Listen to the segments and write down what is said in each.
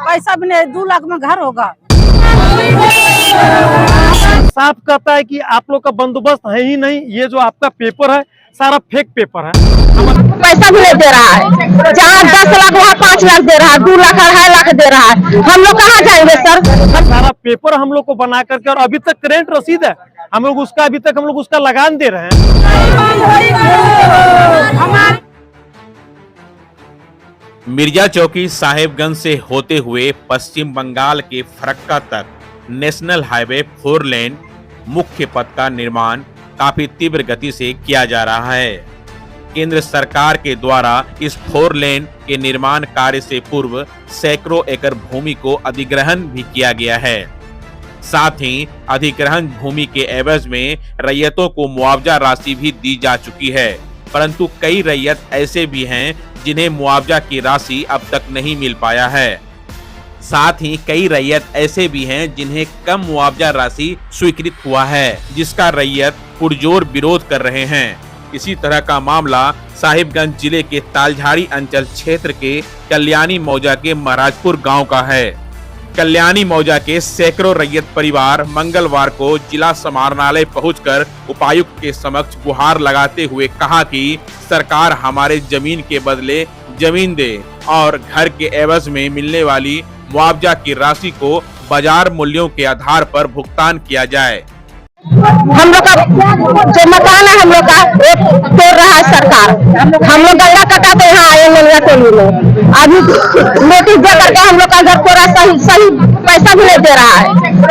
पैसा भी नहीं, 2 लाख में घर होगा। साफ कहता है कि आप लोग का बंदोबस्त है ही नहीं, ये जो आपका पेपर है सारा फेक पेपर है। पैसा भी नहीं दे रहा है, जहाँ 10 लाख वहाँ 5 लाख दे रहा है, 2 लाख 2.5 लाख दे रहा है। हम लोग कहाँ जाएंगे सर? सारा पेपर हम लोग को बना करके, और अभी तक करेंट रसीद है हम लोग उसका, अभी तक हम लोग उसका लगान दे रहे हैं। मिर्जा चौकी साहेबगंज से होते हुए पश्चिम बंगाल के फरक्का तक नेशनल हाईवे 4 लेन मुख्य पथ का निर्माण काफी तीव्र गति से किया जा रहा है। केंद्र सरकार के द्वारा इस 4 लेन के निर्माण कार्य से पूर्व सैकड़ों एकड़ भूमि को अधिग्रहण भी किया गया है। साथ ही अधिग्रहण भूमि के एवज में रैयतों को मुआवजा राशि भी दी जा चुकी है, परंतु कई रैयत ऐसे भी हैं जिन्हें मुआवजा की राशि अब तक नहीं मिल पाया है। साथ ही कई रैयत ऐसे भी हैं जिन्हें कम मुआवजा राशि स्वीकृत हुआ है, जिसका रैयत पुरजोर विरोध कर रहे हैं। इसी तरह का मामला साहिबगंज जिले के तालझाड़ी अंचल क्षेत्र के कल्याणी मौजा के महाराजपुर गांव का है। कल्याणी मौजा के सैकड़ों रैयत परिवार मंगलवार को जिला समाहरणालय पहुंचकर उपायुक्त के समक्ष गुहार लगाते हुए कहा कि सरकार हमारे जमीन के बदले जमीन दे और घर के एवज में मिलने वाली मुआवजा की राशि को बाजार मूल्यों के आधार पर भुगतान किया जाए। हम लोग का जो मकान है हम लोग का तोड़ रहा है सरकार। हम लोग गंगा कटा तो यहाँ आए मिल टोली में, अभी नोटिस दे करके हम लोग का घर पूरा सही पैसा भी नहीं दे रहा है,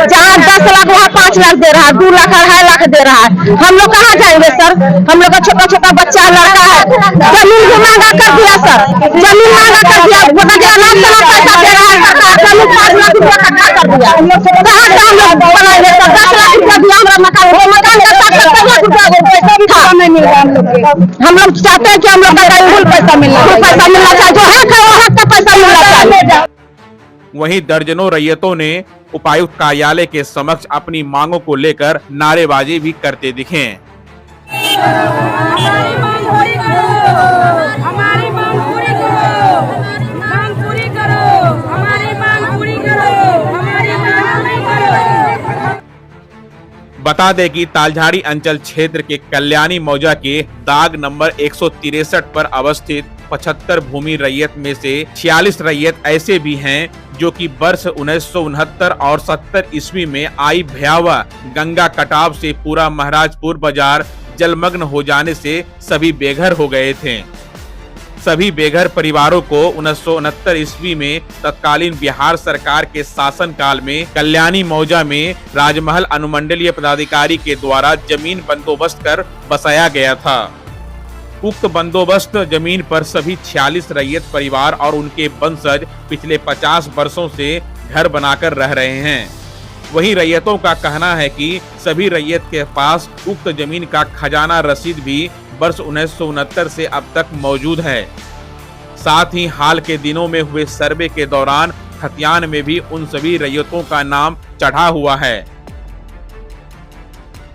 जहाँ 10 लाख वहाँ 5 लाख दे रहा है, 2 लाख 2.5 लाख दे रहा है। हम लोग कहाँ जाएंगे सर? हम लोग का छोटा छोटा बच्चा लड़का है, जमीन भी महंगा कर दिया सर, जमीन महंगा कर दिया, पैसा दे रहा है सरकार, जमीन 5 लाख रुपया कट्ठा कर दिया। कहाँ से हम लोग बनाएंगे सर? 10 लाख रुपया दिया हमारा मकान का 7 लाख रुपया पैसा भी था नहीं मिल रहा। हम लोग चाहते हैं कि हम लोग का फुल पैसा मिलना चाहिए, जो हक है वो हक का पैसा मिलना चाहिए। वहीं दर्जनों रैयतों ने उपायुक्त कार्यालय के समक्ष अपनी मांगों को लेकर नारेबाजी भी करते दिखे। हमारी मांग पूरी करो, हमारी मांग पूरी करो, मांग पूरी करो, हमारी मांग पूरी करो, हमारी मांग नहीं करो। बता दें कि तालझाड़ी अंचल क्षेत्र के कल्याणी मौजा के दाग नंबर 163 पर अवस्थित 75 भूमि रैयत में से 46 रैयत ऐसे भी हैं जो कि वर्ष 1969 और 70 ईस्वी में आई भयावह गंगा कटाव से पूरा महाराजपुर बाजार जलमग्न हो जाने से सभी बेघर हो गए थे। सभी बेघर परिवारों को 1969 ईस्वी में तत्कालीन बिहार सरकार के शासन काल में कल्याणी मौजा में राजमहल अनुमंडलीय पदाधिकारी के द्वारा जमीन बंदोबस्त कर बसाया गया था। उक्त बंदोबस्त जमीन पर सभी 46 रैयत परिवार और उनके वंशज पिछले 50 वर्षों से घर बनाकर रह रहे हैं। वहीं रैयतों का कहना है कि सभी रैयत के पास उक्त जमीन का खजाना रसीद भी वर्ष 1969 से अब तक मौजूद है। साथ ही हाल के दिनों में हुए सर्वे के दौरान खतियान में भी उन सभी रैयतों का नाम चढ़ा हुआ है।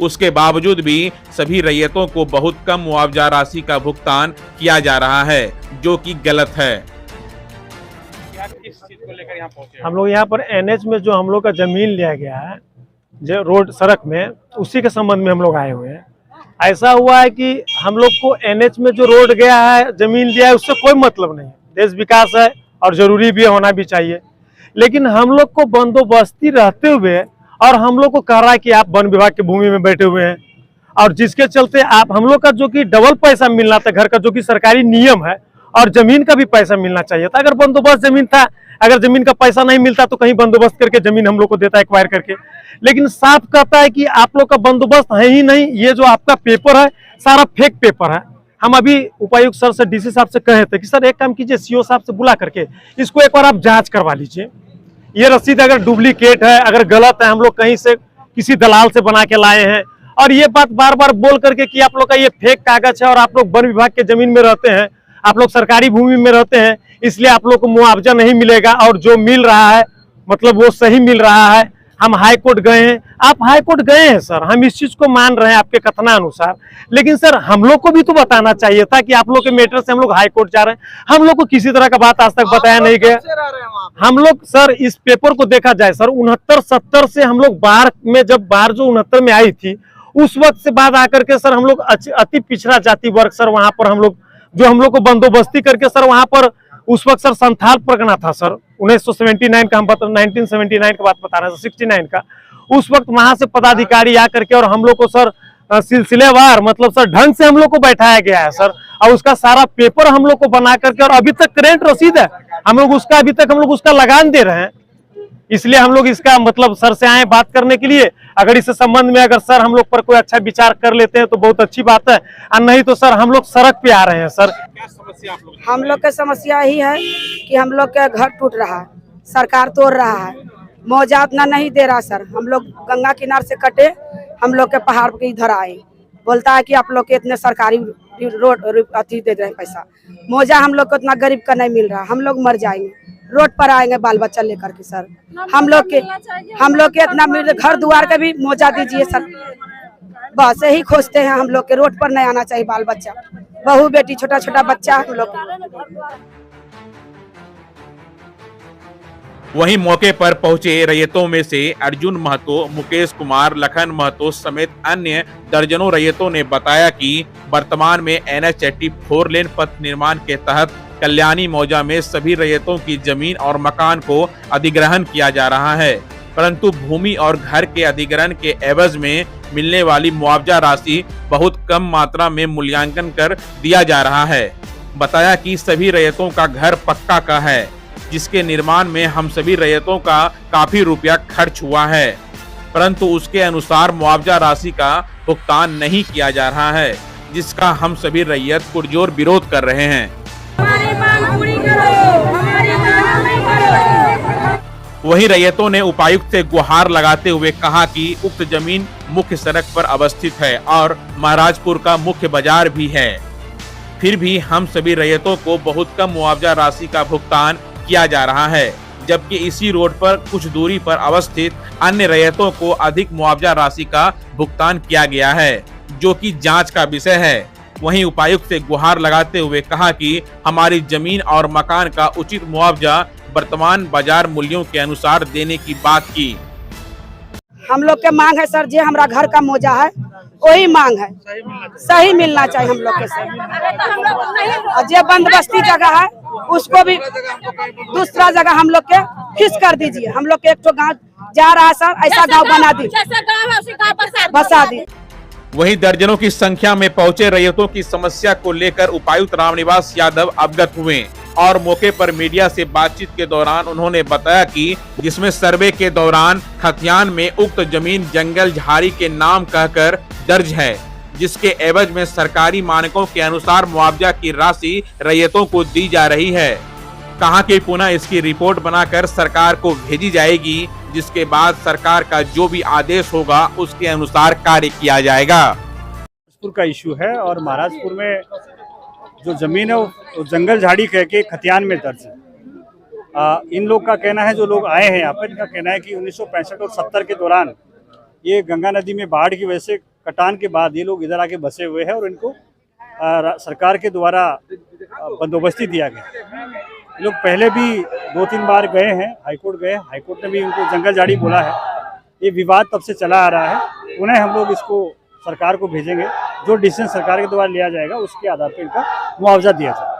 उसके बावजूद भी सभी रैयतों को बहुत कम मुआवजा राशि का भुगतान किया जा रहा है, जो कि गलत है। किस चीज को लेकर यहाँ पहुंचे? हम लोग यहाँ पर एनएच में जो हम लोग का जमीन लिया गया है, जो रोड सड़क में, उसी के संबंध में हम लोग आए हुए हैं। ऐसा हुआ है कि हम लोग को एनएच में जो रोड गया है, जमीन लिया है, उससे कोई मतलब नहीं। देश विकास है और जरूरी भी होना भी चाहिए, लेकिन हम लोग को बंदोबस्ती रहते हुए और हम लोग को कह रहा है कि आप वन विभाग की भूमि में बैठे हुए हैं, और जिसके चलते आप हम लोग का जो कि डबल पैसा मिलना था घर का, जो कि सरकारी नियम है, और जमीन का भी पैसा मिलना चाहिए था। अगर बंदोबस्त जमीन था, अगर जमीन का पैसा नहीं मिलता तो कहीं बंदोबस्त करके जमीन हम लोग को देता एक्वायर करके। लेकिन साफ कहता है कि आप लोग का बंदोबस्त है ही नहीं, ये जो आपका पेपर है सारा फेक पेपर है। हम अभी उपायुक्त सर से, डीसी साहब से कहे थे कि सर एक काम कीजिए, सीओ साहब से बुला करके इसको एक बार आप जांच करवा लीजिए। ये रसीद अगर डुप्लीकेट है, अगर गलत है, हम लोग कहीं से किसी दलाल से बना के लाए हैं, और ये बात बार बार बोल करके कि आप लोग का ये फेक कागज है और आप लोग वन विभाग के जमीन में रहते हैं, आप लोग सरकारी भूमि में रहते हैं, इसलिए आप लोग को मुआवजा नहीं मिलेगा, और जो मिल रहा है मतलब वो सही मिल रहा है, हम हाई कोर्ट गए हैं, आप हाई कोर्ट गए हैं सर, हम इस चीज को मान रहे हैं आपके कथनानुसार, लेकिन सर हम लोग को भी तो बताना चाहिए था कि आप लोग के मैटर से हम लोग हाई कोर्ट जा रहे हैं। हम लोग को किसी तरह का बात आज तक बताया नहीं गया। हम लोग सर इस पेपर को देखा जाए सर 69-70 से हम लोग बाढ़ में, जब बाढ़ जो 69 में आई थी उस वक्त से बाद आकर के सर हम लोग अति पिछड़ा जाति वर्ग सर वहां पर हम लोग को बंदोबस्ती करके सर वहां पर उस वक्त सर संथाल परगना था सर 1979 का, हम 1979 का बात बता रहे हैं, 69 का। उस वक्त वहां से पदाधिकारी आकर के और हम लोग को सर सिलसिलेवार मतलब सर ढंग से हम लोग को बैठाया गया है सर, और उसका सारा पेपर हम लोग को बना करके, और अभी तक करेंट रसीद है हम लोग उसका, अभी तक हम लोग उसका लगान दे रहे हैं। इसलिए हम लोग इसका मतलब सर से आए बात करने के लिए। अगर इस संबंध में अगर सर हम लोग पर कोई अच्छा विचार कर लेते हैं तो बहुत अच्छी बात है, और नहीं तो सर हम लोग सड़क पे आ रहे हैं सर। क्या समस्या आप लोग? हम लोग का समस्या यही है कि हम लोग का घर टूट रहा है, सरकार तोड़ रहा है, मुआवजा उतना नहीं दे रहा सर। हम लोग गंगा किनार से कटे, हम लोग के पहाड़ के इधर आए, बोलता है कि आप लोग के इतने सरकारी रोड अति दे रहे हैं पैसा, मुआवजा हम लोग को उतना गरीब का नहीं मिल रहा। हम लोग मर जाएंगे, रोड पर आएंगे बाल बच्चा लेकर के सर। हम लोग के इतना घर द्वार का भी मुआवजा दीजिए सर, बस यही खोजते हैं। हम लोग के रोड पर नहीं आना चाहिए बाल बच्चा, बहू बेटी छोटा छोटा बच्चा हम लोग। वहीं मौके पर पहुंचे रैयतों में से अर्जुन महतो, मुकेश कुमार, लखन महतो समेत अन्य दर्जनों रैयतों ने बताया कि वर्तमान में NH 84 लेन पथ निर्माण के तहत कल्याणी मौजा में सभी रैयतों की जमीन और मकान को अधिग्रहण किया जा रहा है, परंतु भूमि और घर के अधिग्रहण के एवज में मिलने वाली मुआवजा राशि बहुत कम मात्रा में मूल्यांकन कर दिया जा रहा है। बताया कि सभी रैयतों का घर पक्का का है, जिसके निर्माण में हम सभी रैयतों का काफी रुपया खर्च हुआ है, परंतु उसके अनुसार मुआवजा राशि का भुगतान नहीं किया जा रहा है, जिसका हम सभी रैयत पुरजोर विरोध कर रहे हैं। हमारी मांग पूरी करो, हमारी मांग नहीं करो। वहीं रैयतों ने उपायुक्त से गुहार लगाते हुए कहा कि उक्त जमीन मुख्य सड़क पर अवस्थित है और महाराजपुर का मुख्य बाजार भी है, फिर भी हम सभी रैयतों को बहुत कम मुआवजा राशि का भुगतान किया जा रहा है, जबकि इसी रोड पर कुछ दूरी पर अवस्थित अन्य रैयतों को अधिक मुआवजा राशि का भुगतान किया गया है, जो कि जांच का विषय है। वहीं उपायुक्त से गुहार लगाते हुए कहा कि हमारी जमीन और मकान का उचित मुआवजा वर्तमान बाजार मूल्यों के अनुसार देने की बात की। हम लोग के मांग है सर, जो हमारा घर का मुआवजा है वही मांग है, सही मिलना चाहिए हम लोग के सर। और जो बंदोबस्ती जगह है उसको भी दूसरा जगह हम लोग के फिक्स कर दीजिए। हम लोग के एक तो गाँव जा रहा है सर, ऐसा गाँव बना दी, बसा दी। वहीं दर्जनों की संख्या में पहुंचे रैयतों की समस्या को लेकर उपायुक्त रामनिवास यादव अवगत हुए और मौके पर मीडिया से बातचीत के दौरान उन्होंने बताया कि जिसमें सर्वे के दौरान खतियान में उक्त जमीन जंगल झाड़ी के नाम कहकर दर्ज है, जिसके एवज में सरकारी मानकों के अनुसार मुआवजा की राशि रैयतों को दी जा रही है। कहा कि पुनः इसकी रिपोर्ट बनाकर सरकार को भेजी जाएगी, जिसके बाद सरकार का जो भी आदेश होगा उसके अनुसार कार्य किया जाएगा। महाराजपुर का इशू है और महाराजपुर में जो जमीन है वो जंगल झाड़ी कह के खतियान में दर्ज है। इन लोग का कहना है, जो लोग आए हैं यहाँ पर, इनका कहना है कि 1965 और 70 के दौरान ये गंगा नदी में बाढ़ की वजह से कटान के बाद ये लोग इधर आके बसे हुए हैं और इनको सरकार के द्वारा बंदोबस्ती दिया गया। ये लोग पहले भी 2-3 बार गए हैं, हाईकोर्ट गए, हाईकोर्ट ने भी इनको जंगल झाड़ी बोला है। ये विवाद तब से चला आ रहा है। उन्हें हम लोग इसको सरकार को भेजेंगे, जो डिसीजन सरकार के द्वारा लिया जाएगा उसके आधार पर इनका मुआवजा दिया जाएगा।